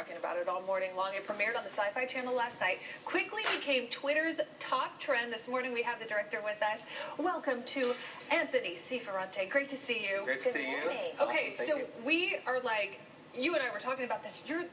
talking about it all morning long. It premiered on the Sci-Fi Channel last night. Quickly became Twitter's top trend. This morning we have the director with us. Welcome to Anthony C. Ferrante. Great to see you. Great to see you. Okay, awesome, so we are like, you and I were talking about this. You're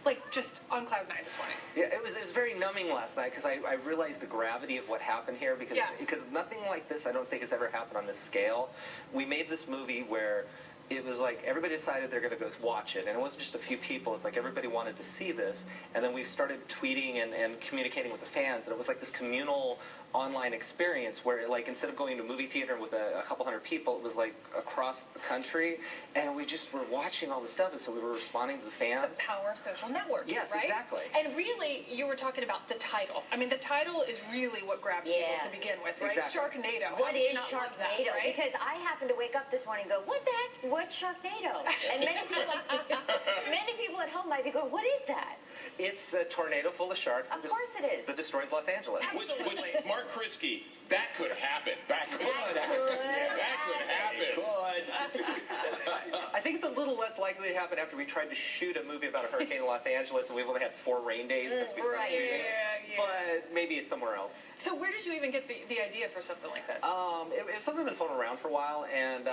like just on cloud nine this morning. Yeah, it was very numbing last night because I realized the gravity of what happened here because nothing like this I don't think has ever happened on this scale. We made this movie where it was like everybody decided they're going to go watch it, and it wasn't just a few people. It's like everybody wanted to see this, and then we started tweeting and communicating with the fans, and it was like this communal online experience where, like, instead of going to a movie theater with a couple hundred people, it was like across the country, and we just were watching all the stuff, and so we were responding to the fans. The power of social networks, yes, right? Exactly. And really, you were talking about the title. I mean, the title is really what grabbed people to begin with, right? Exactly. Sharknado. What is Sharknado? That, right? Because I happened to wake up this morning and go, what the heck? What's Sharknado? And many people at home might be going, what is that? It's a tornado full of sharks. Of course it is. That destroys Los Angeles. Which Mark Krisky, that could happen. That could happen. I think it's a little less likely to happen after we tried to shoot a movie about a hurricane in Los Angeles and we've only had 4 rain days since we started shooting. But maybe it's somewhere else. So where did you even get the idea for something like this? It was something that's been floating around for a while, and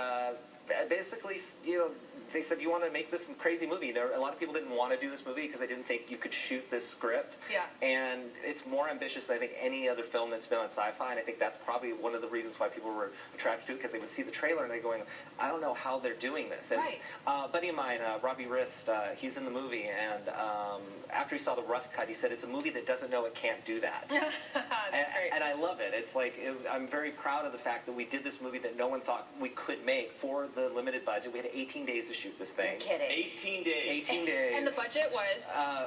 basically, you know, they said, you want to make this crazy movie. A lot of people didn't want to do this movie because they didn't think you could shoot this script. Yeah. And it's more ambitious than I think any other film that's been on Sci-Fi, and I think that's probably one of the reasons why people were attracted to it, because they would see the trailer and they're going, I don't know how they're doing this. And a buddy of mine, Robbie Rist, he's in the movie, and after he saw the rough cut, he said, it's a movie that doesn't know it can't do that. And I love it. It's like, I'm very proud of the fact that we did this movie that no one thought we could make for the limited budget. We had 18 days to shoot this thing. You're kidding. 18 days. 18 days. And the budget was?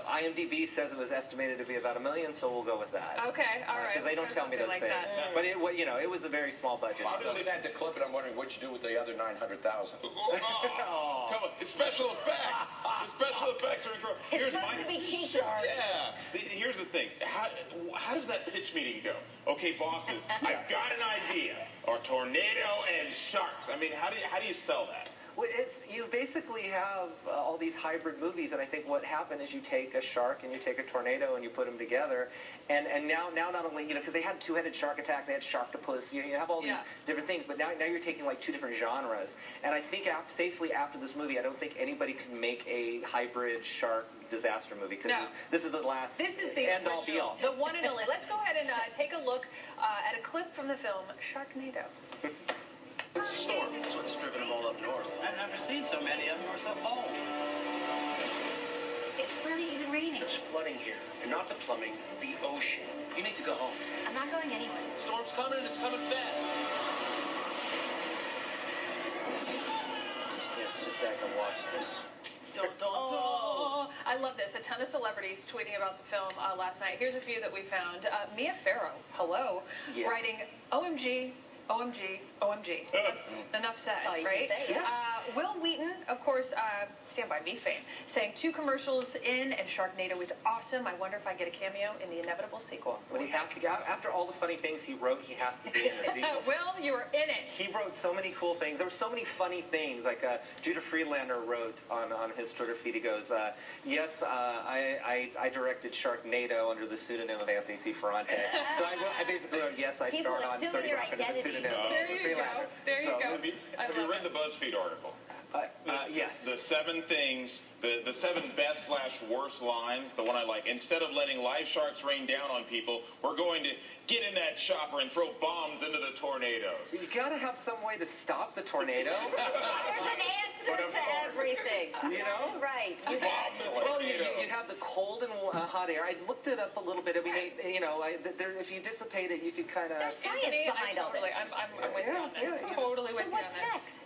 IMDb says it was estimated to be about $1 million, so we'll go with that. Okay, all right. Because they don't tell me those things. But it was a very small budget. Other than that, to clip it, I'm wondering what you do with the other 900,000. Come on, it's special effects. The special effects are incredible. It's supposed to be cheaper. Yeah. Here's the thing. How does that pitch meeting go? Okay, bosses, I've got an idea. A tornado and sharks. I mean, how do you sell that? Well, you basically have all these hybrid movies, and I think what happened is you take a shark and you take a tornado and you put them together, and now not only, you know, because they had two-headed shark attack, they had Sharktopus, you have all these different things, but now you're taking like 2 different genres, and I think safely after this movie, I don't think anybody can make a hybrid shark disaster movie, because this is the last end-all be-all. The one and only. Let's go ahead and take a look at a clip from the film Sharknado. It's a storm. That's what's driven them all up north. I've never seen so many up north of home. It's barely even raining. There's flooding here, and not the plumbing, the ocean. You need to go home. I'm not going anywhere. Storm's coming, and it's coming fast. Just can't sit back and watch this. Oh, I love this. A ton of celebrities tweeting about the film last night. Here's a few that we found. Mia Farrow, hello, writing, OMG, OMG, OMG. That's enough said, right? Will Wheaton, of course, Stand By Me fame, saying 2 commercials in, and Sharknado is awesome. I wonder if I get a cameo in the inevitable sequel. Well, after all the funny things he wrote, he has to be in the sequel. Will, you were in it. He wrote so many cool things. There were so many funny things. Like Judah Friedlander wrote on his Twitter feed, he goes, yes, I directed Sharknado under the pseudonym of Anthony C. Ferrante. So I basically wrote, yes, I starred on 30 Rock under the pseudonym of Friedlander. There you go. Have you read the BuzzFeed article? Yes. The 7 things, the 7 best/worst lines, the one I like. Instead of letting live sharks rain down on people, we're going to get in that chopper and throw bombs into the tornadoes. You got to have some way to stop the tornado. There's an answer to everything. You know? That's right. Well, you have the cold and hot air. I looked it up a little bit. I mean, you know, if you dissipate it, you could kind of... There's science behind all this. I'm with you on this. Totally with you on that. So what's next?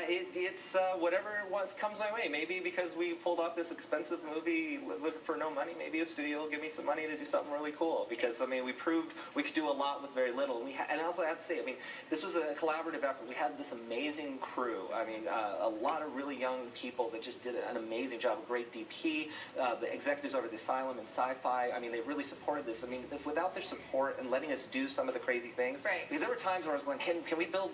It's whatever comes my way. Maybe because we pulled off this expensive movie for no money, maybe a studio will give me some money to do something really cool. Because, I mean, we proved we could do a lot with very little. And also I have to say, I mean, this was a collaborative effort. We had this amazing crew. I mean, a lot of really young people that just did an amazing job. A great DP, the executives over at the Asylum and Sci-Fi. I mean, they really supported this. I mean, without their support and letting us do some of the crazy things, because there were times where I was going, can we build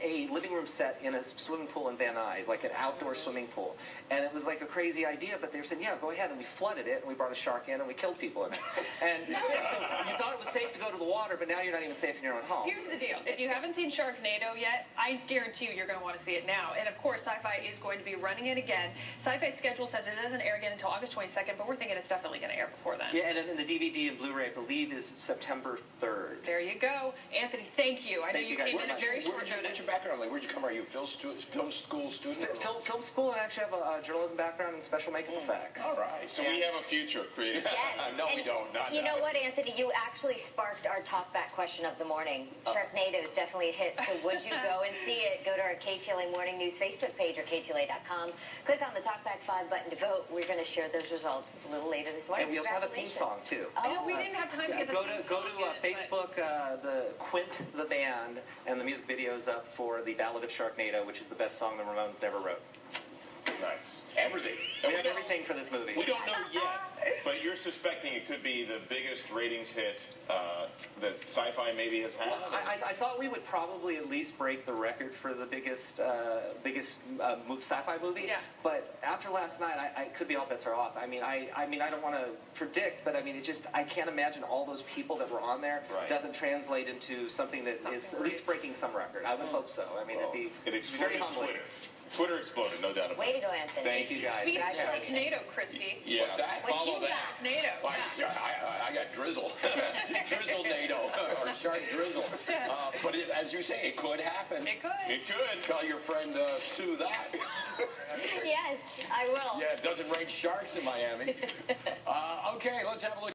a living room set in a swimming pool in Van Nuys, like an outdoor swimming pool. And it was like a crazy idea, but they were saying, yeah, go ahead. And we flooded it, and we brought a shark in, and we killed people in it. And so you thought it was safe to go to the water, but now you're not even safe in your own home. Here's the deal. If you haven't seen Sharknado yet, I guarantee you're going to want to see it now. And of course, Sci-Fi is going to be running it again. Sci-Fi's schedule says it doesn't air again until August 22nd, but we're thinking it's definitely going to air before then. Yeah, and then the DVD and Blu-ray, I believe, is September 3rd. There you go. Anthony, thank you. I know you came in a very short notice. What's your background? Like, where'd you come? Are you a film school student? Film school, and I actually have a journalism background in special makeup effects. All right. So we have a future creative. Yes. No, we don't. Not You know now. what, Anthony? You actually sparked our talkback question of the morning. Sharknado is definitely a hit, so would you go and see it? Go to our KTLA Morning News Facebook page or KTLA.com. Click on the Talkback 5 button to vote. We're going to share those results a little later this morning. And we also have a theme song, too. I know, we didn't have time to get the Go theme to song yet, Facebook, the Quint the band, and the music video's up for the Ballad of Sharknado, which is the best song the Ramones never wrote. Nice. Everything. And we have everything for this movie. We don't know yet, but you're suspecting it could be the biggest ratings hit that Sci-Fi maybe has had. Well, I thought we would probably at least break the record for the biggest sci-fi movie. Yeah. But after last night, I could be all bets are off. I mean, I don't want to predict, but I mean, I can't imagine all those people that were on there doesn't translate into something that is at least breaking some record. I would hope so. I mean, It it'd be very exploded humbling. Twitter. Twitter exploded, no doubt about Way it. to go, Anthony. Thank you, guys. Beat Congratulations. Sharknado, Christy. Yeah. What's that? What you Follow that. got? Sharknado. Well, I got drizzle. Drizzle-nado, or shark drizzle. But as you say, it could happen. It could. It could. Tell your friend Sue that. Yes, I will. Yeah, it doesn't rain sharks in Miami. Okay, let's have a look.